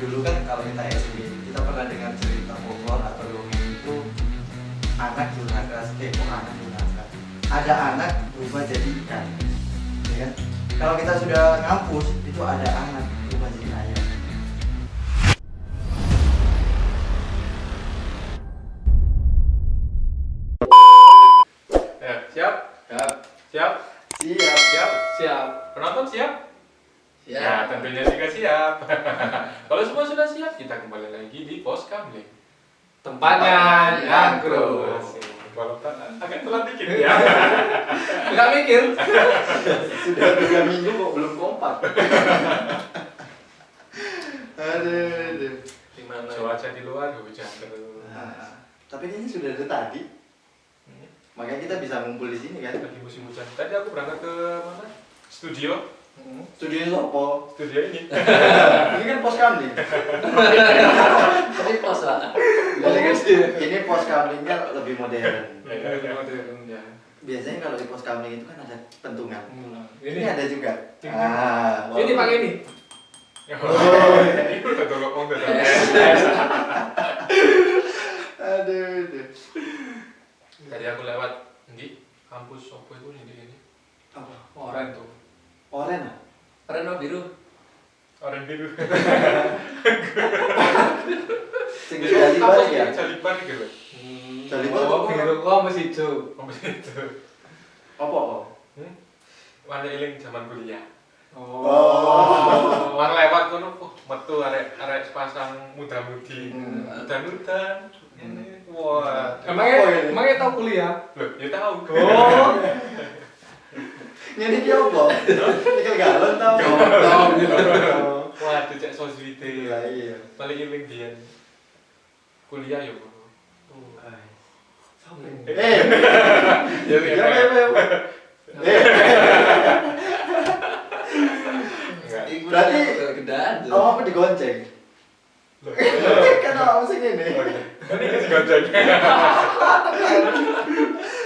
dulu kan kalau kita SD kita pernah dengar cerita folklore atau dongeng itu anak durhaka, anak durhaka. Ada anak berubah jadi ikan, ya kan? Kalau kita sudah ngampus itu ada anak berubah jadi ayam. Ya, siap? Siap. Siap? Siap. Siap? Siap. Penonton siap? Siap. Ya, tentunya juga siap. Kalau semua sudah siap, kita kembali lagi di Pos Kamling. Tempatnya Nyangkru. Walaupun agak telat dikit ya. Enggak mikir. Sudah 3 minggu kok belum kompak. Aduh. Gimana? Cuaca di luar hujan terus. Nah, tapi kayaknya sudah dari tadi. Makanya kita bisa ngumpul di sini kan. Lagi musim hujan. Tadi aku berangkat ke mana? Studio. Studio Sopo. Studio ini. Ini kan pos kamling. Ini pos lah. Ini pos kamlingnya lebih modern. Ya. Biasanya kalau di pos kamling itu kan ada pentungan. Ini Ini ada juga. ini pakai ini. Oh, itu udah ngomong udah. Aduh. Tadi aku lewat di kampus Sopo itu ini. Apa? Oren tuh. Oren ah? Warna biru. Oren biru. Sing Jalibar ya? Jalibar gitu. Jalibar Oh, apa? biru kok masih hijau. Apa itu? Apa kok? Warna eling zaman kuliah. Oh. Warna lewat kono, metu arek sepasang muda-mudi. Hmm. Muda-muda. Ini wah. Emangnya tahu kuliah? Loh, ya tahu. Oh. Ini dia apa? Nikel galon tau? Tahu gitu. Wah, itu cek soswite. Iya. Paling eling dia. Kuliah ya, Bu. Eh. Ya, enggak. Berarti gedaan tuh. apa digonceng? Loh. Kan apa sih ini? Ini kan digoceng.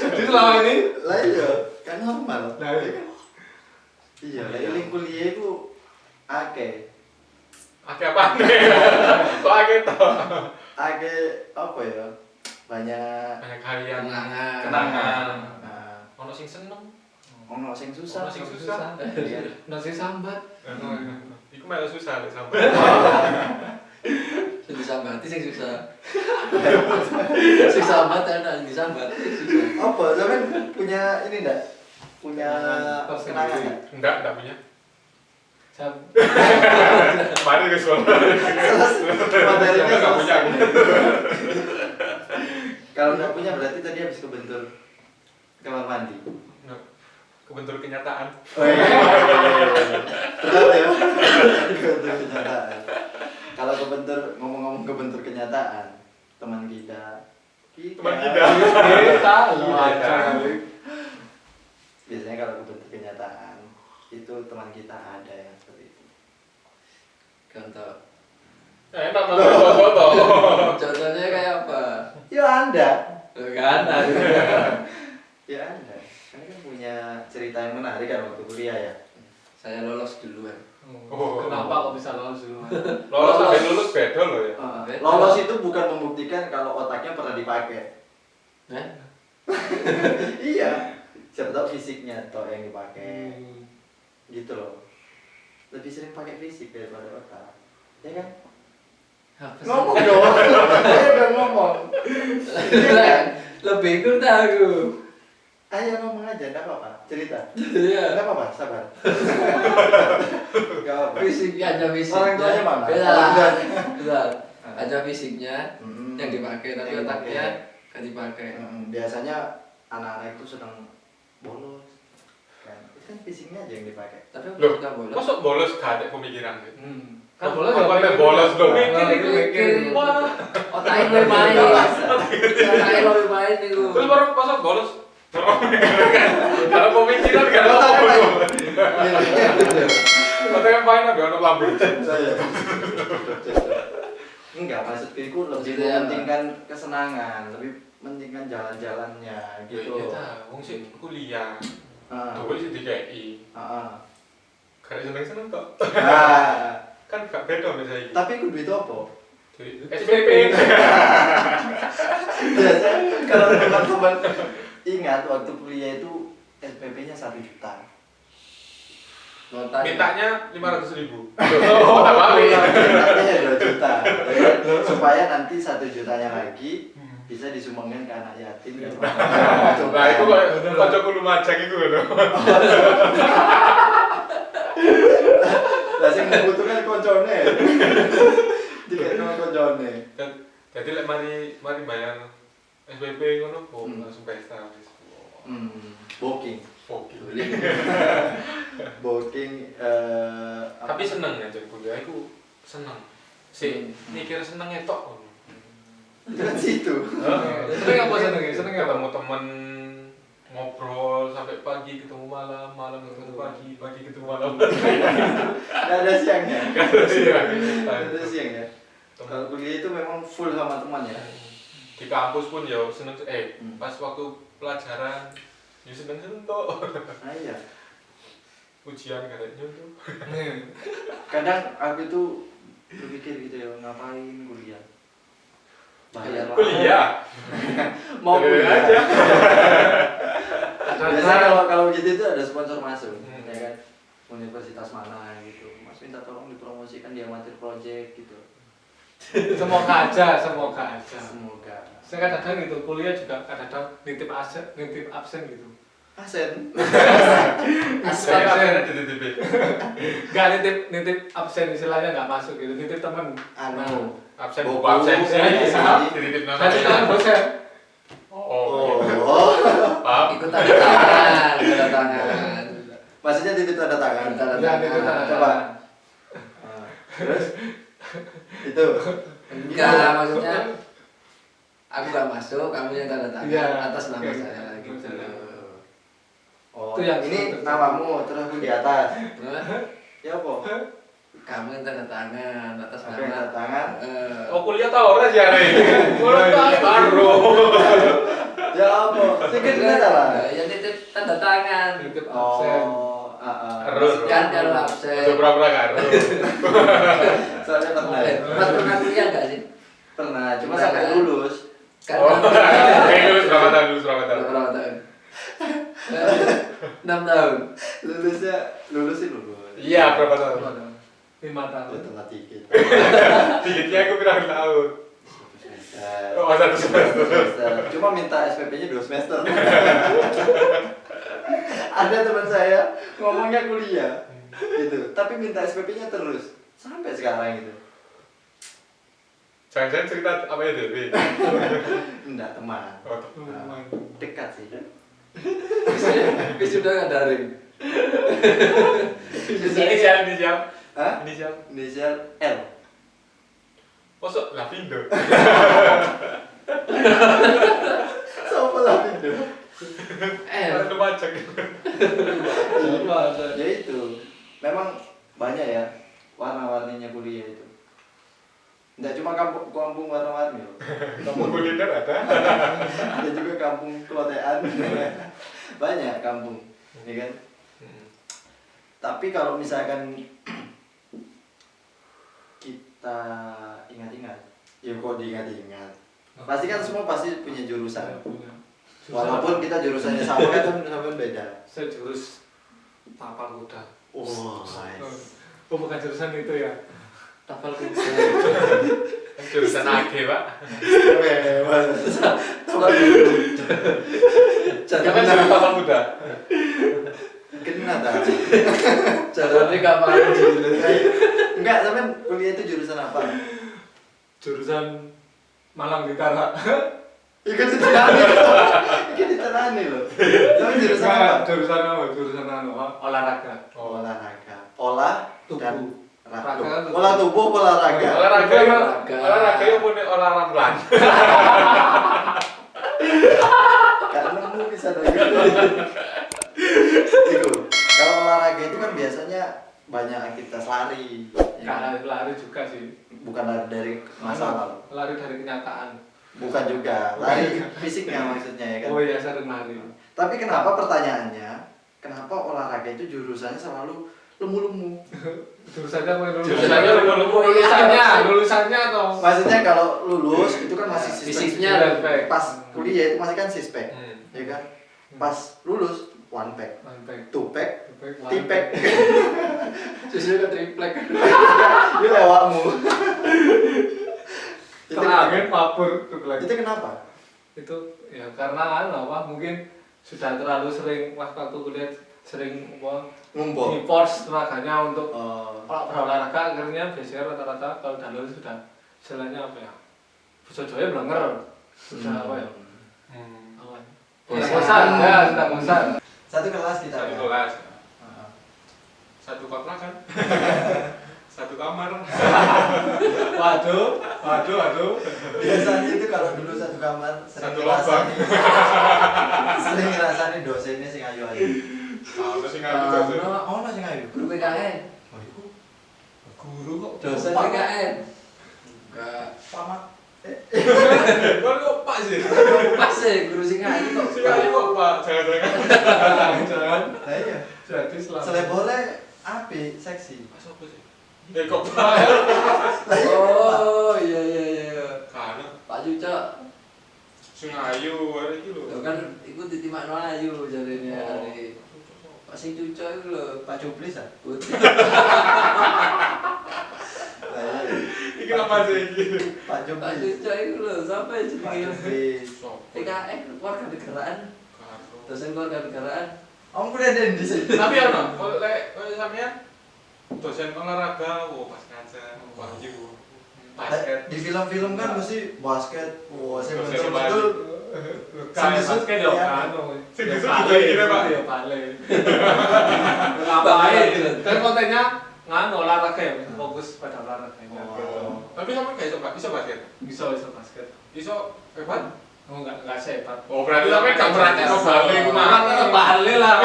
Jadi selama ini Lah iya, kan normal. Nah, iya. Iya, lah eling kuliah itu akeh. Akeh apa nih? Kok akeh toh? Akeh apa ya? Banyak Banyak harian Kenangan. kenangan. nah, Ono sing seneng, ono sing susah. ono sing susah. Nasi sambat. Iku malah susah lek sampe. Sing disambati sing susah. Sing sambat enak, sing disambat susah. Apa? Sampean punya ini enggak? Punya kenangan enggak? Enggak punya. Sam. Mari ke soal. Materinya Enggak punya. Kalau enggak punya berarti tadi habis kebentur kamar mandi. Kebentur kenyataan. Oh iya. Betul ya. Kebentur kenyataan. Kalau kebentur ngomong-ngomong kebentur kenyataan, teman kita. Teman kita. Kita Biasanya kalau kebentur kenyataan itu teman kita ada yang seperti itu. Contoh. Enak foto. Contohnya kayak apa? Ya Anda. Kan ada. Ya Anda. Karena kan punya cerita yang menarik kan waktu kuliah ya. Saya lolos duluan. Oh. Kenapa kok bisa lolos dulu? Lolos sampai lulus beda loh ya. Beda. Lolos itu bukan membuktikan kalau otaknya pernah dipakai. Hah? Iya. Siapa tahu fisiknya toh yang dipakai. Gitu loh. Lebih sering pakai fisik daripada otak. Ya kan? Apa sih? Ngomong dong. Saya udah ngomong. Lebih ikut aku. Ayo ngomong aja, enggak apa-apa. Cerita. Iya. Enggak apa-apa, sabar. Enggak apa-apa. Fisiknya aja fisiknya. Orang tuanya mana? Beda. Orang tuanya. Betul. Aja fisiknya Hmm. yang dipakai tapi Yang otaknya dipakai. kan dipakai. Biasanya anak-anak itu sedang bolos. Kan, itu kan fisiknya aja yang dipakai. Tapi aku Loh, suka bola. Masuk bolos gak ada pemikiran gitu. Kan Oh, bolos apa ya, ada bolos loh. Mikir, mikir. Wah. Otaknya lebih main. Otaknya lebih main itu. Terus baru masuk bolos. Kalau pemikiran gak ada Otaknya main. Otaknya main ada ono lampu. Enggak, maksudku itu lebih Maksudnya apa? mementingkan kesenangan, lebih mementingkan jalan-jalannya gitu. Iya, wong sih kuliah. Heeh. Tuh sih DKI. Heeh. Karek seneng-seneng kok. Nah, Kan gak beda sama saya. Tapi kudu itu apa? SPP. Biasanya kalau teman-teman ingat waktu kuliah itu SPP-nya 1 juta. Notanya. Mintanya 500.000. Oh, tambah Mintanya 2 juta. Ya, supaya nanti 1 jutanya lagi bisa disumbangkan ke anak yatim. Nah, itu kok kancaku lumajang iku lho. Lah sing membutuhkan koncone. Dikene koncone. Jadi lek mari bayar SPP ngono kok langsung pesta wis. Booking. Oke. Booking Tapi seneng ya jadi kuliah iku seneng. Mikir senenge tok. Di situ. Seneng apa senengnya? Seneng apa? Ketemu temen ngobrol sampai pagi ketemu malam, malam ketemu pagi, pagi ketemu malam. Nggak ada siangnya. Iya. Nggak ada siangnya. Kalau kuliah itu memang full sama teman ya. Di kampus pun ya seneng pas waktu pelajaran ya seneng tok. Nah iya. Ujian katanya tuh. Kadang aku itu berpikir gitu ya, ngapain kuliah? Bayar lah. Kuliah. Mau kuliah aja. Biasanya kalau gitu itu ada sponsor masuk, ya kan? Universitas mana gitu. Mas minta tolong dipromosikan di amatir project gitu. Semoga aja, semoga aja. Semoga. Saya kadang-kadang gitu, kuliah juga kadang-kadang nitip absen gitu. Asen. Saya dititip. Gak nitip absen istilahnya nggak masuk gitu, nitip temen. Anu. Absen Buku, buku absensi. iya. Dititip nama. Saya tangan dosen. Oh. Oh. Paham? Ikut tanda tangan, tanda tangan. Maksudnya titip tanda tangan. Tanda Ya, nitip tanda tangan. Coba. tangan. Terus itu. Enggak, maksudnya aku gak masuk, kamu yang tanda tangan Iya. atas nama Oke. saya gitu. Oh, Itu yang ini sebut- namamu terus aku di atas. Hah? Ya apa? Kamu yang tanda tangan atas Oke, nama. tanda tangan. Oh kuliah tau ora sih are. Kuliah tau baru. Ya apa? Sikit kata lah. Ya titip tanda tangan. Nitip absen. Oh, Harus. Kan kalau absen. Udah berapa karo? Soalnya pernah. Mas pernah kuliah gak sih? Pernah, cuma Pernah, sampai kan? lulus. Kan Oh. Lulus berapa tahun? Lulus berapa tahun? berapa tahun? 6 tahun. Lulus sih lulus. Iya, berapa tahun? 5 Ya tahun. telat dikit. Dikitnya aku pirang tahun. Semester. Oh, 1 semester. Cuma minta SPP-nya 2 semester. Ada teman saya ngomongnya kuliah gitu, tapi minta SPP-nya terus sampai sekarang gitu. Jangan-jangan cerita apa ya, Dewi? Enggak, teman. Oh, Dekat sih. Wisuda nggak daring. inisial. Hah? Inisial. Inisial L. Masuk Lapindo. Siapa lah itu? Ada lumajang. Ya itu, memang banyak ya warna-warninya kuliah itu. Enggak cuma kampung warna-warni loh. Kamu kuliner ada? Ada juga kampung kelotean. Banyak kampung, ya kan? Tapi kalau misalkan kita ingat-ingat, ya kok diingat-ingat. Pasti kan semua pasti punya jurusan. Walaupun kita jurusannya sama kan sama beda. Saya jurus tapal kuda. Oh, nice. Oh bukan jurusan itu ya. Tapal kuda. Jurusan AG, Pak. Kita jurusan tapal kuda. Kena tak? Caranya kapan sih? Enggak, tapi kuliah itu jurusan apa? Jurusan Malang Utara. Ikut diterani loh. Ikut diterani loh. Tapi jurusan apa? Jurusan apa? Jurusan olahraga. Olahraga. Olah Tubuh. dan Raga. olah tubuh, olahraga. Olahraga yang punya olahraga ramlan. Karena kamu bisa dari itu. Kalau olahraga itu kan biasanya banyak aktivitas lari. Ya kan? Lari juga sih. Bukan lari dari masalah. Lari dari kenyataan. Bukan juga. Lari fisiknya maksudnya ya kan. Oh iya, sering lari. Tapi kenapa pertanyaannya? Kenapa olahraga itu jurusannya selalu lemu-lemu. Jurusannya apa? Jurusannya Lulusannya atau Maksudnya kalau lulus itu kan masih Fisiknya pack. pas kuliah itu masih kan sispek, ya kan? Hmm. Pas lulus one pack, two pack, three pack. Susunya ke triplek. Itu lewatmu. Itu Terakhir mabur tuh lagi. itu kenapa? Itu ya karena mungkin sudah terlalu sering waktu kuliah sering Ngumpul. di-force tenaganya untuk Oh. berolahraga, akhirnya biasanya rata-rata kalau udah lulus sudah istilahnya apa ya, bojo-bojonya blenger sudah apa ya, sudah bosan ya, sudah bosan. Satu kelas kita. Satu ya? kelas. Heeh. Satu kotak kan. Satu kamar. Waduh. Biasanya itu kalau dulu satu kamar Satu lubang. sering ngerasani dosennya sing ayu-ayu. Apa sih ngaji dosen? Ono sing ayu. Guru PKN. Oh iku Guru kok Dosen Pak. PKN. Enggak. pamat. Kok kok Pak sih? Pas sih guru sing ayu kok. Si ngaji kok Pak? Jangan-jangan. jangan Lah iya. jadi selama Selebole api seksi. Pas apa sih? Kok Pak? Oh, iya. Karena Pak Cucok. sing ayu arek iki lho. Lho kan iku ditimakno ayu jarene Oh. arek. Pak sing Cucok iku lho, Pak Juplis ah. putih. Lah iya. Iki apa sih iki? Pak Pak Juplis. Cucok iku lho, sampai Pak jenenge Juplis. PKN keluarga negaraan. Dosen keluarga negaraan. Om kuliah di sini. Tapi ono, kalau lek sampean dosen olahraga, pas ngajar, wahyu, basket. Di film-film kan mesti basket. Wah, saya Dosen betul. kayak Sing basket disut, ya ya. kan Sing disut juga gini, Pak. ya pale ngapain kan kontennya olahraga ya, fokus pada olahraganya Oh. Tapi sampean gak iso basket. bisa basket Iso hebat. nggak sehat Oh, berarti sampean gak berarti no balik ku mah. kan bale lah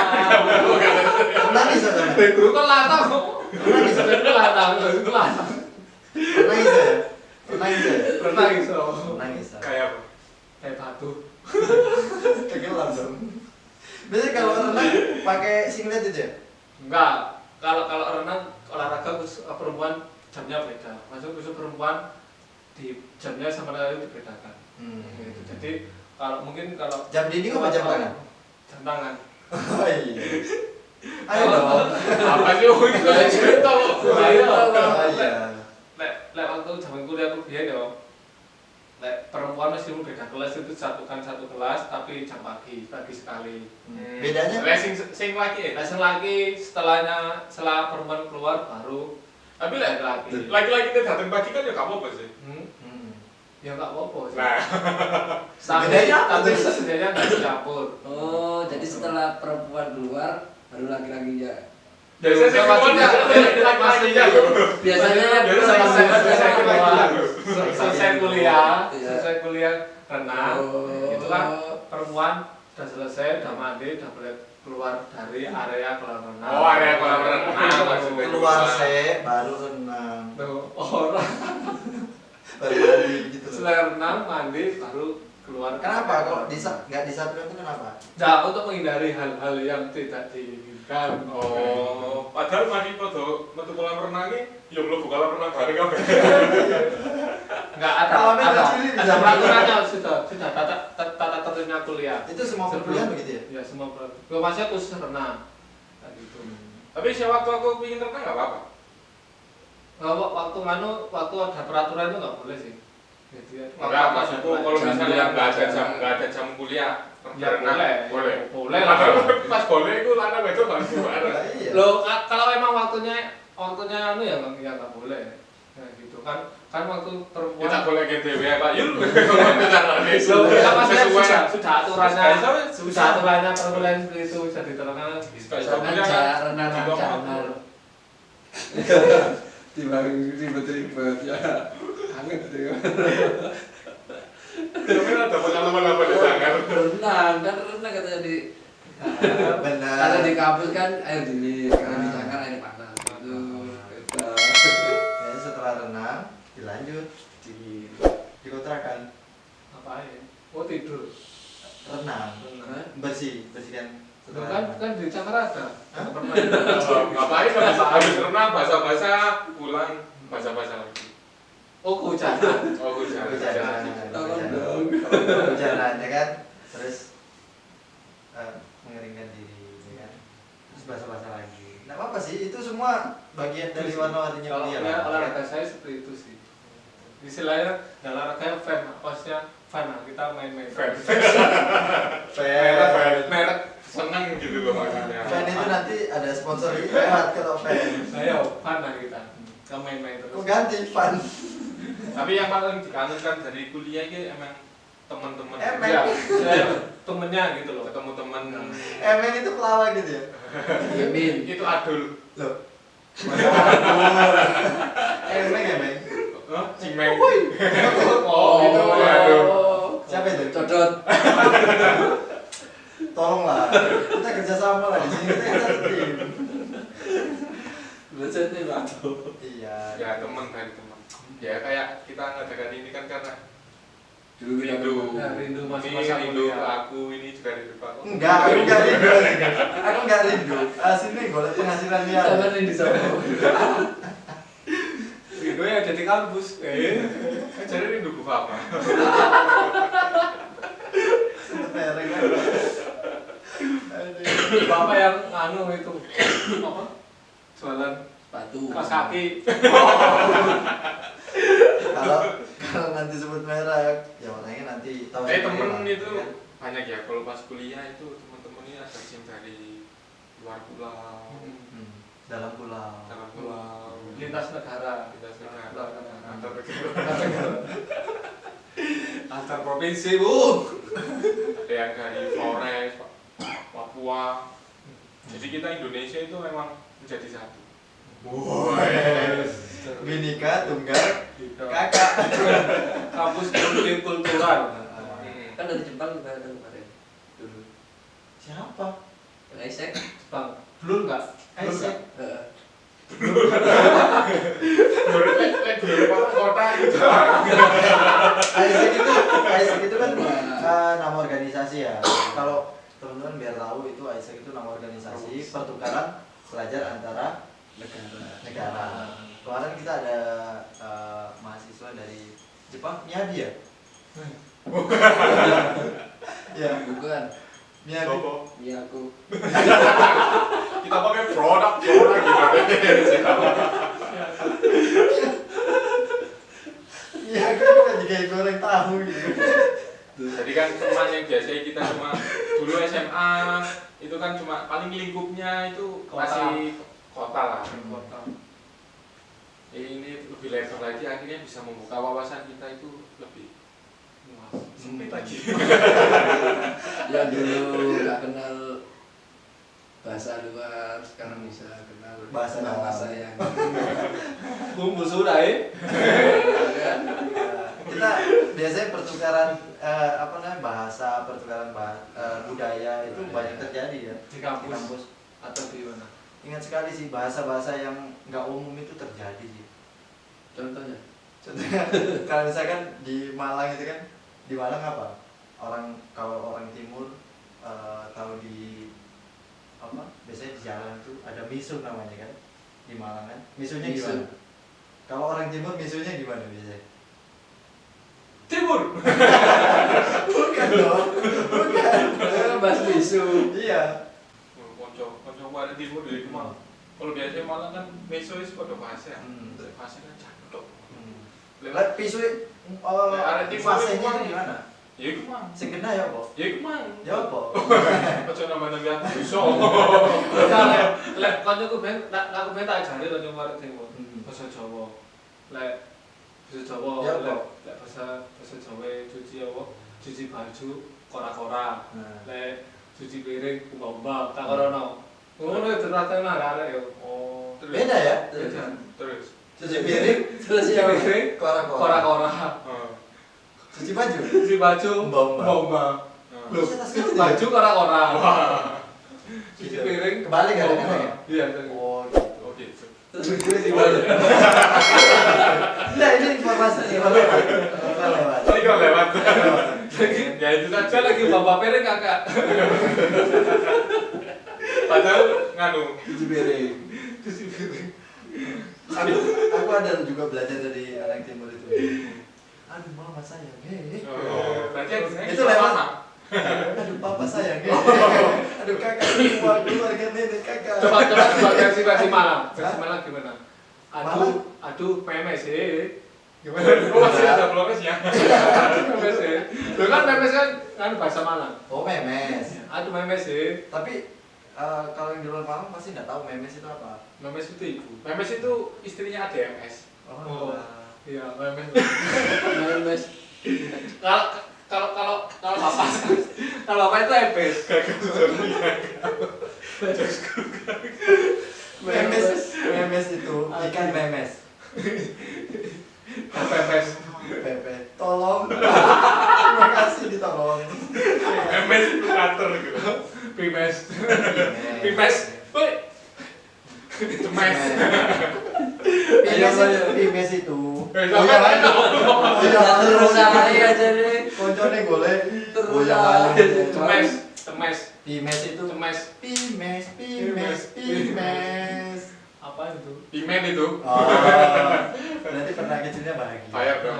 Nangis aja. guru kan latah kok Nangis aja. itu latah itu latah Nangis aja. Nangis aja. pernah iso Nangis aja. Kayak apa? kayak batu Tenggelam dong. Biasanya kalau renang pakai singlet aja. enggak kalau renang olahraga khusus perempuan jamnya beda khusus perempuan di jamnya sama laki dibedakan gitu. Jadi kalau Jam dinding apa jam tangan? jam tangan Oh iya. Ayo dong. Apa sih ini kok cerita kok? Oh iya. lek waktu zaman kuliah aku biyen yo lek perempuan meskipun beda kelas itu satu kelas tapi jam pagi sekali. Bedanya? Lek sing laki Lek sing laki setelah perempuan keluar baru Tapi laki. laki-laki itu datang pagi kan ya gak apa-apa sih. Ya enggak apa-apa sih. Nah, Bedanya apa tapi tuh? sebenarnya enggak dicampur. Oh, jadi setelah perempuan keluar baru laki-lakinya. biasanya sih maksudnya laki-lakinya loh. Biasanya Jadi selesai kuliah, Iya. selesai kuliah renang, Oh. itu kan perempuan udah selesai, udah mandi, udah boleh keluar dari area kolam renang. Oh, area kolam renang maksudnya. Keluar sih baru renang. Tuh, orang Baru mandi gitu loh. setelah renang mandi baru keluar. Kenapa kok nggak disatukan itu kenapa? Nah, untuk menghindari hal-hal yang tidak diinginkan. Oh, padahal mandi metu kolam renang ini ya mlebu kolam renang bareng kabeh. Enggak ada, Kalau ada ada, cili ada bisa peraturannya sudah tata tertibnya kuliah. Itu semua perkuliahan begitu ya? Ya semua peraturan. Kalau masih khusus renang. Kayak gitu. Tapi sewaktu aku pingin renang gak apa-apa. Waktu ada peraturan itu nggak boleh sih. Jadi, Enggak, maksudku kalau misalnya nggak ada jam kuliah ya renang, boleh. boleh lah. Padahal pas boleh itu lanang itu kan bubar. Iya. Loh, kalau emang waktunya anu ya nggak boleh. Nah, gitu kan waktu perempuan. Kita boleh gitu ya Pak Yul. Loh, kita maksudnya Sesuai. sudah aturannya, Susah. aturannya peraturan seperti itu bisa diterangkan. Renang jangan. Dibanding ribet-ribet ya. Anget deh. Tapi ada pengalaman apa di sana? Renang kan renang katanya di Benar. kalau di kampus kan air dingin, kalau di Jakarta air panas. Itu beda. Jadi setelah renang dilanjut di kontrakan Ngapain? Oh tidur. renang Hah? bersihkan kan di Cakaraga. Hah? Ngapain habis renang basah-basah pulang basah-basah lagi. Oh, kehujanan. Oh, Hujanan, Tolong hujanan ya kan, terus mengeringkan diri ya kan, terus basah-basah lagi. Nggak apa-apa sih, itu semua bagian dari warna-warninya Kalau kuliah ya, lah. olahraga saya seperti itu sih. Istilahnya nggak olahraga fan, maksudnya fan lah, kita main-main. Fan. Merek seneng gitu loh maksudnya. Fan itu nanti ada sponsor lewat kalau fan. Ayo, fan lah kita main-main terus. Kok ganti fan? Tapi yang paling dikangenkan dari kuliah ini emang teman-teman. Emang. Ya, saya temennya gitu loh. Ketemu teman. Emang itu pelawak gitu ya? Yamin. Itu adul. Loh. Emang. Cimeng. Oh, itu aduh. Siapa itu? Codot. Tolonglah, kita kerjasama lah di sini, kita kan satu tim. Belajar nih Batu. Iya. Ya teman dari teman. Ya kayak kita ngadakan ini kan karena Dulu yang rindu. Ya, rindu Ini masa-masa rindu kuliah. aku ini juga rindu aku. Enggak, aku enggak rindu. Aku enggak rindu. Sini golek penghasilan dia. sama nih di sana. Rindu ya jadi kampus. Jadi rindu ku apa? Merek kan. Aduh. Bapak yang anu itu apa? Jualan Sepatu. kaos kaki. Kalau nanti sebut merek, ya orangnya nanti tahu. Temen sendiri itu lah, ya kan? banyak ya kalau pas kuliah itu teman-teman ini ada yang dari luar pulau, Dalam pulau. dalam pulau, Lintas negara. lintas negara, Luar negara. antar negara. Antar provinsi, Bu. Ada yang dari Flores, Papua. Jadi kita Indonesia itu memang menjadi satu. Binika tunggal kakak. Kampus kultural. Kan dari Jepang juga ada kemarin. Dulu. Siapa? Yang Isaac. Jepang. Blur enggak? Isaac. Heeh. Belum kota gitu. Isaac itu kan nama organisasi ya. Kalau teman-teman biar tahu itu Isaac itu nama organisasi pertukaran pelajar antara negara. Kemarin kita ada mahasiswa dari Jepang, Miyabi ya? Ya, Bukan. Miyabi. Sopo. Miyaku. Kita pakai produk gitu. Iya, kan bukan juga goreng tahu gitu. Jadi kan teman yang biasanya kita cuma dulu SMA itu kan cuma paling lingkupnya itu Kota. masih kota lah. Kota. Ini lebih lebar lagi akhirnya bisa membuka wawasan kita itu lebih luas, sempit lagi. Yang dulu nggak kenal bahasa luar, sekarang bisa kenal Bahasa dalam. bahasa yang Bumbu surai. Kita biasanya pertukaran bahasa, pertukaran budaya itu banyak terjadi ya Di kampus atau di mana? Ingat sekali sih bahasa-bahasa yang nggak umum itu terjadi sih. contohnya. Contohnya kalau misalkan di Malang itu kan, di Malang apa? Kalau orang timur tahu di apa? Biasanya di jalan itu ada misu namanya kan, di Malang kan. Misunya Misu. gimana? Kalau orang timur misunya gimana biasanya? Timur. Bukan dong, bukan. Bahas bisu. Iya. Konco ada timur dari Malang. Kalau biasanya Malang kan meso itu pada bahasa. Bahasa kan cakep. Lah pisu ada timur fasenya itu itu gimana? Ya itu mang. Sing kena ya apa? Ya itu mang. Ya apa? Ojo nambah-nambah iso. Lek kancaku ben aku ben tak ajari kanca arek timur. Hmm. Bahasa Jawa. Lek bahasa Jawa Ya, apa? lek bahasa Jawa cuci apa? Cuci baju kora-kora. Nah. Lek cuci piring umbah-umbah tak korono. Ngono ya ternyata arek ya. Oh, terus. Beda ya? Beda. Terus. Cuci piring, Terus Cuci yang piring kora-kora. kora-kora. Cuci baju. Cuci baju Umbah-umbah. umbah-umbah. Loh, Bisa tas cuci gitu baju ya? kora-kora. Cuci Gitu. piring Kebalik kan? umbah-umbah. Iya, Oh gitu. Oh gitu. terus di mana? Nah ini informasi lewat. Tadi kau lewat. Ya itu Saya saja lagi bawa piring kakak. Padahal nganu. Cuci piring. Aku ada juga belajar dari anak timur itu. Aduh mama sayang, Oh, berarti yang disini Itu lewat. sama. Aduh papa sayang, aduh kakak semua keluarga nenek kakak. Coba versi Malang. Versi Hah? Malang gimana? Malang? Aduh PMS gimana? Oh, masih ada bloknya. PMS Loh kan PMS kan bahasa Malang. Oh memes. Aduh PMS Tapi kalau yang di luar Malang pasti nggak tahu memes itu apa. PMS itu ibu. PMS itu istrinya ADMS. Oh. Iya, PMS. Memes. Kalau apa itu MPS. Memes itu ikan memes. PMS. Pepe, tolong. Terima kasih ditolong. MS itu kantor gitu. PMS. PMS. Woi. Cemes. Pimes itu. Oh iya, Terus saya aja deh. koncone golek. Terus Oh iya, aja. Cemes. Pimes itu. Cemes. Pimes. Apa itu? Pimen itu. Oh, berarti pernah kecilnya bahagia. Bayar dong.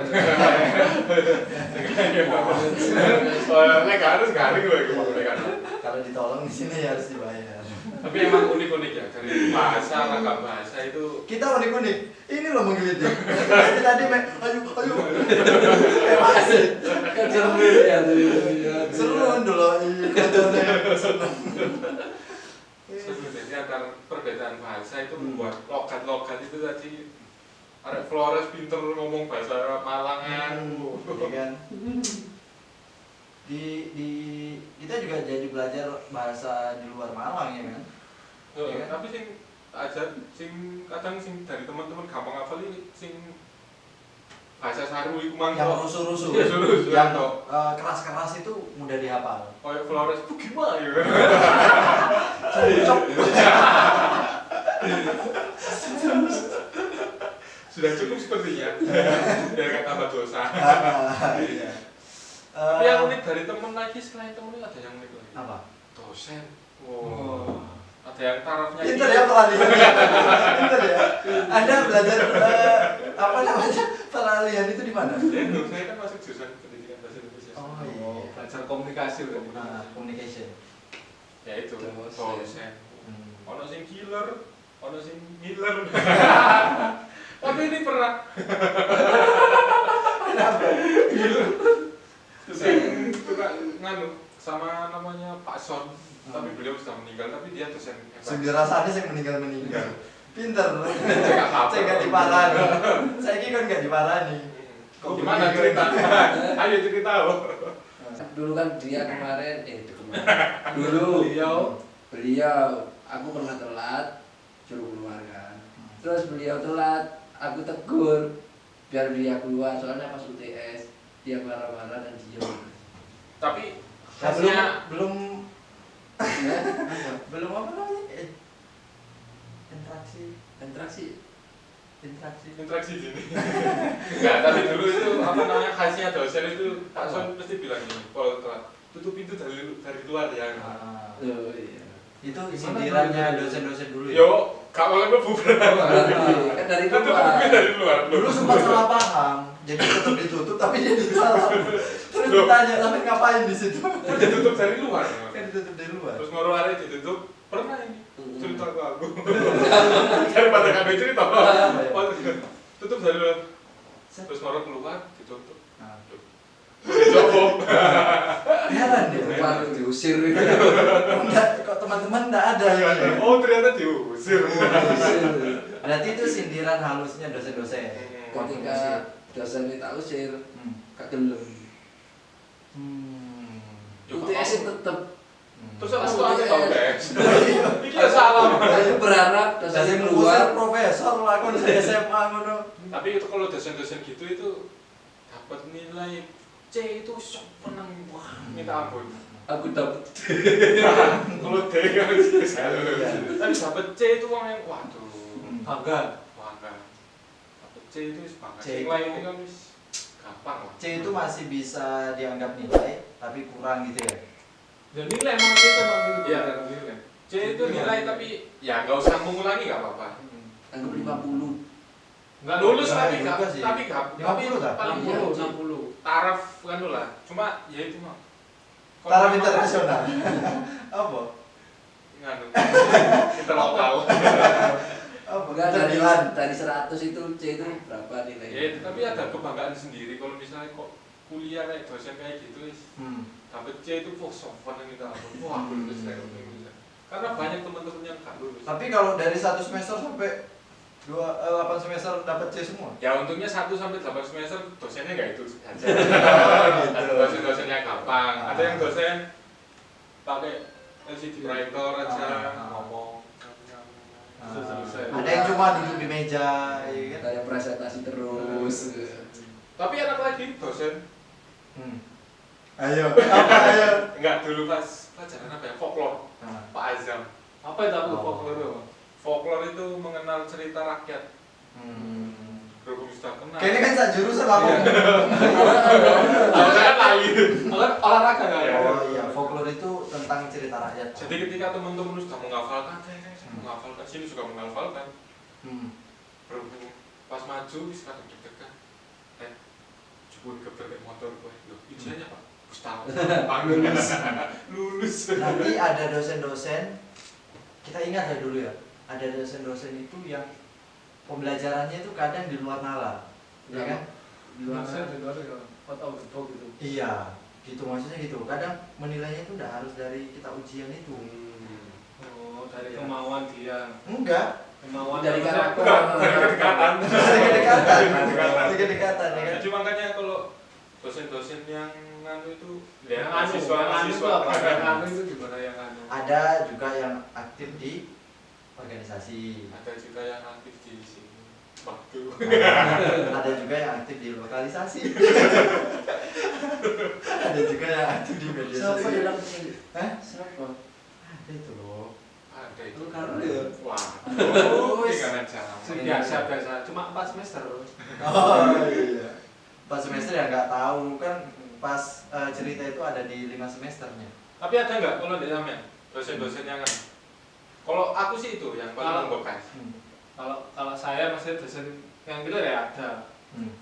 Oh, nek harus garing loh itu maksudnya kan. Kalau ditolong di sini harus dibayar. Tapi emang unik-unik ya dari bahasa, ragam bahasa itu. Kita unik-unik. Ini loh menggelitik. Tadi ayo. Masih. Kan seru ya tuh. Seru dulu koncone. Seru, jadi antara perbedaan bahasa itu membuat logat-logat itu tadi. Arek Flores pinter ngomong bahasa Malangan. Iya kan? Di kita juga jadi belajar bahasa di luar Malang ya kan? Iya kan? Tapi sing kadang sing dari teman-teman gampang hafal ini sing bahasa saru iku mang Yang rusuh-rusuh, Iya, rusuh-rusuh. yang keras-keras itu mudah dihafal. Kayak Flores itu gimana ya? Cocok. Sudah cukup sepertinya. Biar nggak tambah dosa. Iya. Tapi yang unik dari temen lagi selain temen ini ada yang unik lagi. Apa? Dosen. Wow. Ada yang tarafnya. Pinter ya peralihan. Pinter ya. Anda belajar apa namanya peralihan itu di mana? Ya, saya kan masuk jurusan pendidikan bahasa Indonesia. Oh iya. Belajar komunikasi berarti. Communication. Ya itu. Dosen. Dosen. Ono sing killer, ono sing ngiler. Tapi ini pernah. Kenapa? Terus yang suka nganu sama namanya Pak Son. Tapi beliau sudah meninggal, tapi dia dosen hebat. Sumber rasanya saya meninggal. Pinter. Cek apa? Saya nggak diparani. Saya ini kan nggak diparani. Gimana cerita? Ayo cerita loh. Dulu kan dia kemarin dulu beliau aku pernah telat suruh keluar kan. Terus beliau telat, aku tegur biar dia keluar soalnya pas UTS dia marah-marah dan diem. Tapi Nah, hasilnya belum Ya, belum apa namanya? Interaksi. interaksi gini. Enggak, tapi dulu itu apa namanya khasnya dosen itu Pak Son pasti bilang gini, kalau telat tutup pintu dari luar ya. oh iya. Itu sindirannya dosen-dosen dulu ya. Yo, gak boleh mlebu. Kan dari Tutup luar. pintu dari luar. Dulu sempat salah paham, jadi tetap ditutup tapi jadi salah. Terus ditanya sampai ngapain di situ? Kok ditutup dari luar? Kan ditutup dari luar. Terus ngoro arek ditutup, pernah ini. Cerita ke aku. Daripada kabeh cerita. Tutup dari luar. Terus ngoro keluar, ditutup. Nah, Dijobok. heran deh. Keluar diusir. Enggak, kok teman-teman enggak ada ya. Oh, ternyata diusir. Berarti itu sindiran halusnya dosen-dosen. Ketika dosen kita usir, gak gelem. UTS tetep. Terus aku aja tau guys. Iki ya salah. Aku berharap Dosen dosen keluar keluar. profesor lah kon SMA ngono. Tapi itu kalau dosen-dosen gitu itu dapat nilai C itu sok menang wah minta ampun. Aku dapet. Kalau D kan bisa. Tapi dapat C itu uang yang waduh. Bangga. Bangga. Dapat C itu bangga. C Yang lain itu kan wis gampang lah. C itu masih bisa dianggap nilai tapi kurang gitu ya. Dan nilai emang kita emang Iya. nilai. C C itu nilai tapi ya nggak usah mengulangi nggak apa-apa. Anggap 50. Enggak Lulus Enggak, tapi juga nggak sih. tapi nggak 50 tak? paling Iya, 60 taraf kan lah. Cuma ya itu mah. Kalau Taraf memang- internasional. Apa? Nganu. Kita lokal. Apa? Enggak, dari Cemilan. 100 itu C itu berapa Ya, nilainya? itu, tapi ada kebanggaan sendiri kalau misalnya kok kuliah kayak dosen kayak gitu dapet C itu wah sopan gitu wah aku lulus kayak gitu. Karena banyak teman-teman yang gak lulus. Tapi kalau dari 1 semester sampai 8 semester dapat C semua. Ya untungnya 1 sampai 8 semester dosennya nggak itu aja. gitu. Ada dosen-dosen yang gampang, ada yang dosen pakai LCD proyektor aja ngomong. Ada yang cuma duduk di meja, ya kan? Ada yang presentasi terus. Tapi enak lagi dosen. Ayo, apa ayo? Enggak dulu pas pelajaran apa ya? Folklore. Pak Azam. Apa itu aku folklore itu? Folklore itu mengenal cerita rakyat. Berhubung sudah kenal. Kayaknya kan sak jurusan lah. Jangan lagi. Olahraga kan? Oh iya, folklore itu tentang cerita rakyat. Jadi ketika teman-teman sudah menghafalkan, saya menghafalkan, sini juga menghafalkan. Berhubung pas maju bisa deg-degan. Coba ke motor gue. Loh, ujiannya Pak? Gustavo. Lulus. Nanti ada dosen-dosen, kita ingat ya dulu ya, ada dosen-dosen itu yang pembelajarannya itu kadang di luar nalar, ya kan? Di luar saya di luar ya, atau gitu. Iya, gitu maksudnya gitu. Kadang menilainya itu udah harus dari kita ujian itu. Oh, dari Iya. kemauan dia. Enggak, Kemauan Dari maksudnya- karakter. Dari kedekatan. dari kedekatan, ya kan? Jadi makanya kalau dosen-dosen yang nganu itu Yang anu itu apa? Yang anu itu gimana yang anu? Ada juga yang aktif di organisasi. ada juga yang aktif di sini. Waktu. Ada juga yang aktif di lokalisasi. Ada juga yang aktif di media Siapa sosial. dalam sini? Hah? Siapa? Ada itu loh. Ada itu. Lu karir. Wah. Wis. Tinggalan jam. Biasa, cuma 4 semester. Oh iya. Pas semester ya nggak tahu kan pas cerita itu ada di 5 semesternya. Tapi ada nggak kalau di sampean dosen-dosen yang kan? Kalau aku sih itu yang paling membekas. Kalau saya masih dosen yang gila ya ada.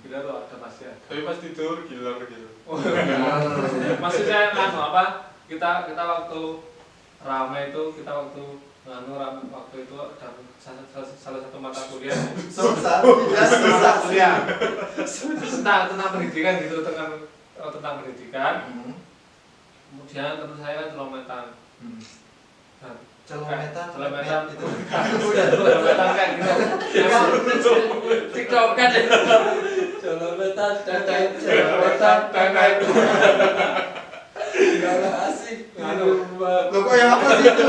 Gila tuh ada pasti ada. Tapi pas tidur gila gitu. Maksudnya anu apa? Kita waktu ramai itu kita waktu ramai waktu itu ada salah satu mata kuliah Susah, ya susah kuliah tentang pendidikan gitu tentang pendidikan. Kemudian teman saya kan celometan. Nah, Celometan itu. celometan kayak gitu. Emang TikTok kan ya. Celometan, celometan. Gak asik. Anu, Loh kok yang apa sih itu?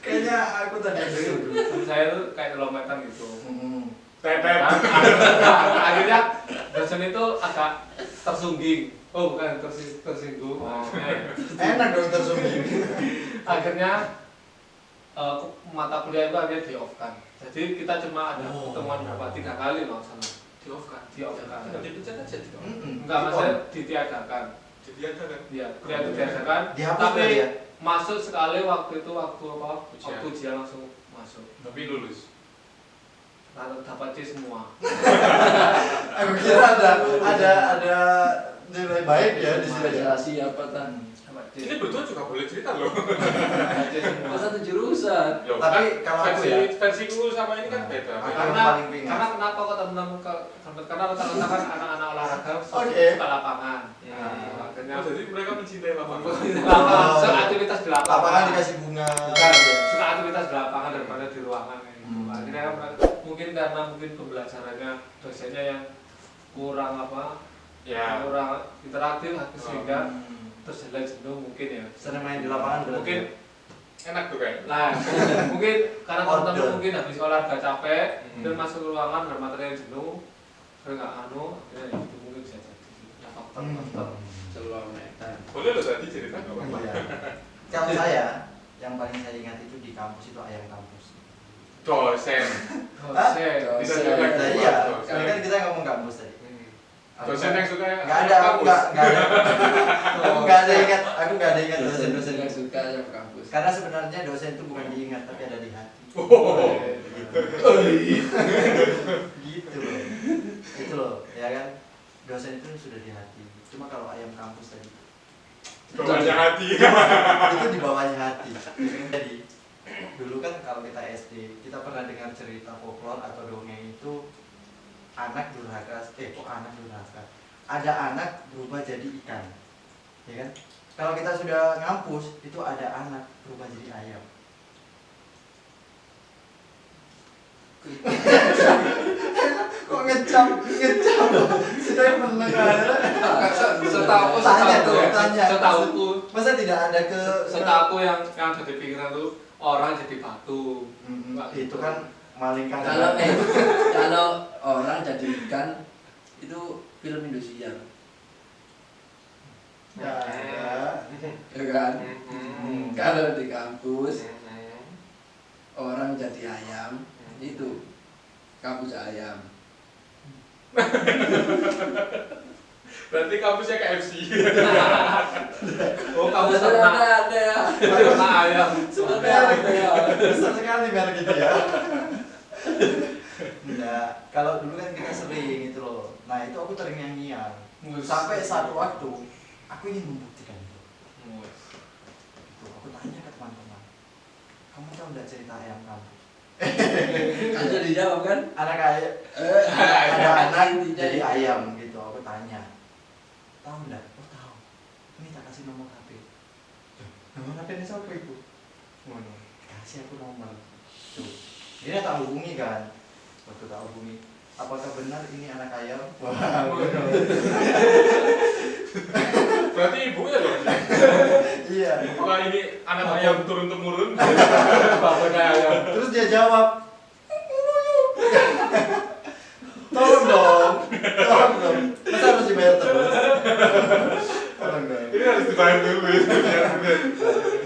Kayaknya aku tadi yang dengar dulu. teman saya tuh kayak celometan gitu. Tetet. Akhirnya dosen itu agak tersungging. Oh bukan tersinggung. Enak dong tersungging. Akhirnya mata kuliah itu akhirnya di off kan. Jadi kita cuma ada pertemuan berapa 3 kali loh sama Di off kan. di off kan. Dipencet aja di off. Enggak maksudnya ditiadakan. Jadi ada kan. Iya, kuliah itu diadakan. Dihapus Tapi berarti ya? masuk sekali waktu itu waktu apa? Ujian. Waktu ujian langsung masuk. Tapi lulus. Lalu dapat C semua. Aku kira ada nilai baik ya di sini. Spesialisasi apa tan? Dapat C. Ini berdua juga boleh cerita loh. Dapat C semua. Pas satu jurusan. Loh, Tapi kan kalau aku versiku sama ini kan beda. Aku Karena paling pingat. karena kenapa kok teman-teman karena rata-rata kan anak-anak olahraga Oke. suka lapangan. Hmm. Akhirnya Oh, jadi mereka mencintai lapangan. lapangan, suka aktivitas di lapangan. Lapangan dikasih bunga. Bukan, suka aktivitas di lapangan daripada di ruangan kayak gitu. Akhirnya kan mungkin karena pembelajarannya dosennya yang kurang Ya. kurang interaktif sehingga terus jalan jenuh mungkin ya. Sering main di lapangan berarti. Mungkin Enak tuh kayak. nah mungkin karena Outdoor. teman-teman mungkin habis olahraga capek Hmm. dan masuk ke ruangan dan materi yang jenuh terus nggak akhirnya ya itu mungkin bisa jadi faktor-faktor. Celometan. Boleh loh tadi cerita nggak apa-apa. Iya. Kalau saya yang paling saya ingat itu di kampus itu ayam kampus. Dosen. Dosen. Bisa Dosen. juga Nah, gitu, iya, dosen. karena kan kita ngomong kampus tadi. Dosen yang suka nggak ada, aku nggak ada. Aku nggak ada ingat dosen-dosen yang suka yang kampus. Karena sebenarnya dosen itu bukan diingat tapi ada di hati. Oh. Gitu. Gitu loh. Itu loh, ya kan? Dosen itu sudah di hati. Cuma kalau ayam kampus tadi Bawahnya hati. itu di bawahnya hati. Jadi dulu kan kalau kita SD, kita pernah dengar cerita folklore atau dongeng itu anak durhaka, kok anak durhaka? Ada anak berubah jadi ikan, ya kan? Kalau kita sudah ngampus, itu ada anak berubah jadi ayam. Kok ngecam? Sudah mendengar. Setahuku Masa tidak ada setahuku yang jadi pikiran tuh orang jadi batu. Itu kan malingkan. Kalau orang jadi ikan itu film Indosiar, Ya ada. ya kan? Kalau di kampus orang jadi ayam itu kampus ayam. Berarti kampusnya KFC. Oh, kamu Sebenarnya ada ya. pernah ayam. Sebenarnya ada ya. Besar sekali merek gitu ya. Enggak, kalau dulu kan kita sering itu loh. Nah itu aku terngiang-ngiang. Sampai satu waktu aku ingin membuktikan itu. Itu aku tanya ke teman-teman, kamu tahu nggak cerita ayam kamu? Ada dijawab kan? Anak ayam, ada anak jadi ayam gitu. Aku tanya, tahu nggak? Oh tahu. Ini tak kasih nomor HP. Nomor HP ini siapa ibu? Ngono. Kasih aku nomor. Tuh. Dia tak hubungi kan? Waktu tak hubungi, apakah benar ini anak ayam? Wah, benar. Berarti ibunya dong. Iya. Apakah ini anak ayam turun temurun? Bapaknya ayam. Terus dia jawab, tolong dong. Masa harus dibayar terus? Tolong dong. Ini harus dibayar dulu ya.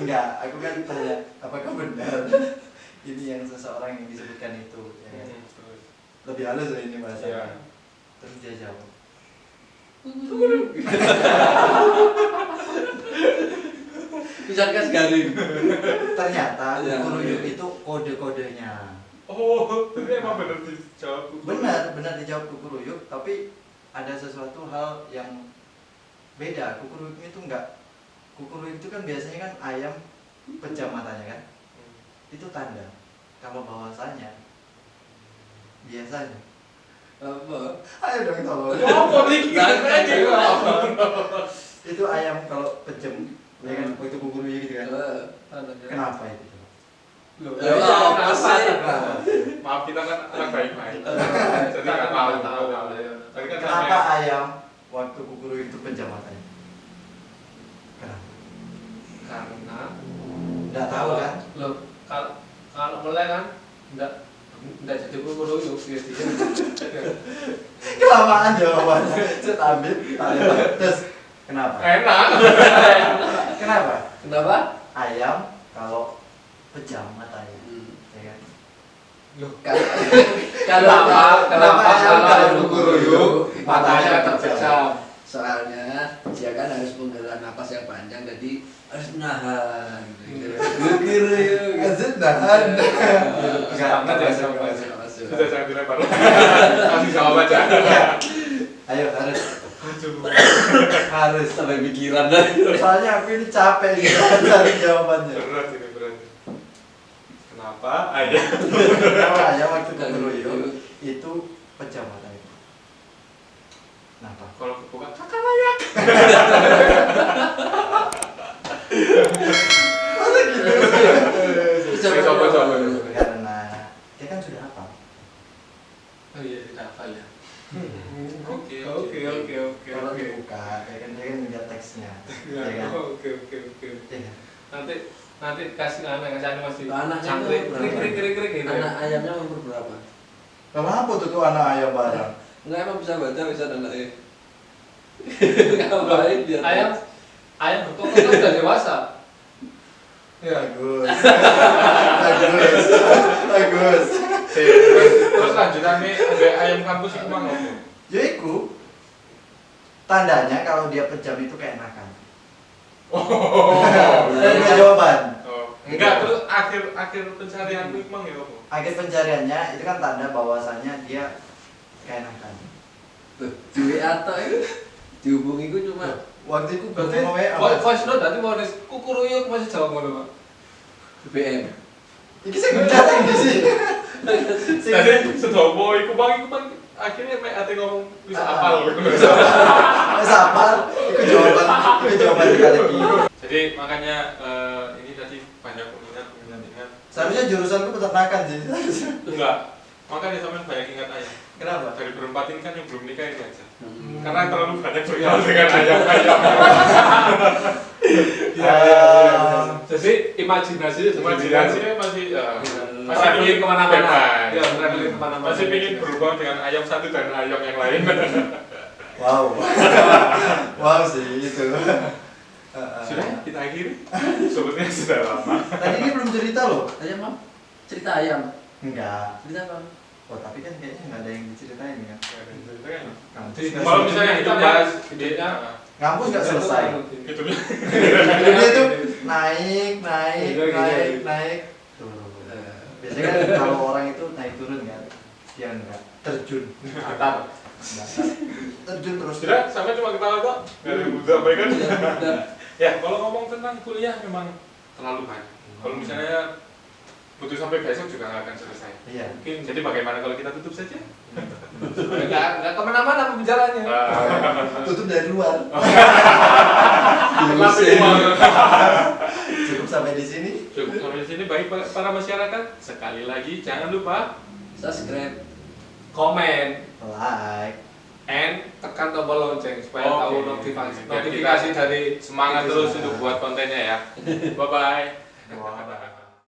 Enggak, aku kan tanya, apakah benar ini yang seseorang yang disebutkan itu? Ya kan? Lebih halus loh ini bahasa. Iya. Terus dia jawab, Bisa kas garing. ternyata Ya. Kuruyuk itu kode-kodenya. Oh, berarti emang bener dijawab. Benar dijawab Kukuruyuk, tapi ada sesuatu hal yang beda. Kukuruyuk itu enggak. Kukuruyuk itu kan biasanya kan ayam pejam matanya kan? Itu tanda kalau bahwasanya biasanya. Apa? Ayo dong tolong. Apa nih? Itu ayam kalau pejam, ya kan? Waktu Kukuruyuk gitu kan? Kenapa itu? Loh, Ya, kenapa? Kenapa? Maaf kita kan anak baik-baik. Jadi nggak tahu. Tadi kan Kenapa sampai ayam waktu Kukuruyuk itu pejam matanya? Kenapa? Karena Nggak tahu kan? Loh, kalau mulai kan enggak jadi Kukuruyuk ya dia. Kelamaan jawabannya. Saya ambil, terus kenapa? enak. Kenapa? Kenapa? Ayam kalau pejam matanya, ya kan? Loh, Kenapa? ayam kalau Kukuruyuk Matanya terpejam. Soalnya dia kan harus menghela napas yang panjang, jadi harus menahan. Kukuruyuk. Azit nahan. Sangat ya, Sudah Sudah jangan dilempar. Kasih jawab aja. Ayo harus sampai pikiran dah. soalnya aku ini capek gitu cari jawabannya. Berat ini berat. Kenapa? Ayam. Kenapa ayam waktu Kukuruyuk itu pejam matanya? Kenapa? Kalau kebuka kakak layak. Masa gitu? Coba. Karena dia kan sudah hafal. Oh iya, tidak hafal ya. Oke. Kalau dibuka, ya kan dia kan lihat teksnya, ya kan? Oke. Ya kan? Nanti kasih animasi. Anaknya Cangkrik, itu berapa? krik gitu. Anak ayamnya umur berapa? Kenapa tuh anak ayam barang? Enggak, emang bisa baca, bisa anaknya. Ngapain dia? Ayam berkokok kan udah dewasa. Bagus. Bagus. Terus lanjutannya ada ayam kampus itu mang apa? Ya iku Tandanya kalau dia pejam itu keenakan. Oh. Itu jawaban. Oh. Enggak, terus akhir pencarianku emang ya apa? Akhir pencariannya itu kan tanda bahwasannya dia keenakan. Di WA tok itu dihubungi ku cuma Waktu itu Berarti ketemu WA. voice note berarti mau kukuruyuk masih jawab ngono, Pak. BBM. Iki sing ngerti sih. Jadi sedopo iku bang akhirnya mek ate ngomong bisa apal. Wis apal, itu jawaban kali iki. Jadi makanya ini tadi banyak peminat ingat. Seharusnya jurusanku peternakan sih. Enggak. Makanya sampean banyak ingat ayam. Kenapa? Dari berempat ini kan yang belum nikah ini aja. Hmm. Karena terlalu banyak bergaul dengan ayam-ayam. Jadi imajinasinya masih traveling kemana-mana. bebas. Ya, traveling kemana-mana. Masih ingin berhubung dengan ayam satu dan ayam yang lain. Wow. Wow sih itu. Sudah kita akhiri. Sebetulnya sudah lama. Tadi ini belum cerita loh. Ayam apa? Cerita ayam. Enggak. Cerita apa? Oh, tapi kan kayaknya nggak ada yang diceritain kan. Kalau misalnya kita bahas idenya, Ngampus nggak selesai. itu Jadi itu naik. Biasanya kan kalau orang itu naik turun kan, dia enggak terjun. Atap. Terjun terus. sudah sampai cuma ketawa kok. Nggak ada yang butuh apa kan? Ya kalau ngomong tentang kuliah memang terlalu banyak. Kalau misalnya butuh sampai besok juga nggak akan selesai. Iya. Mungkin jadi bagaimana kalau kita tutup saja? Enggak kemana-mana pembicaraannya. Tutup dari luar. Cukup sampai di sini. Cukup sampai di sini. Baik para masyarakat, sekali lagi jangan lupa Subscribe. Komen, Like. and tekan tombol lonceng supaya Oke. tahu notifikasi dari semangat video terus selanjutnya. untuk buat kontennya ya. Bye bye. Wah.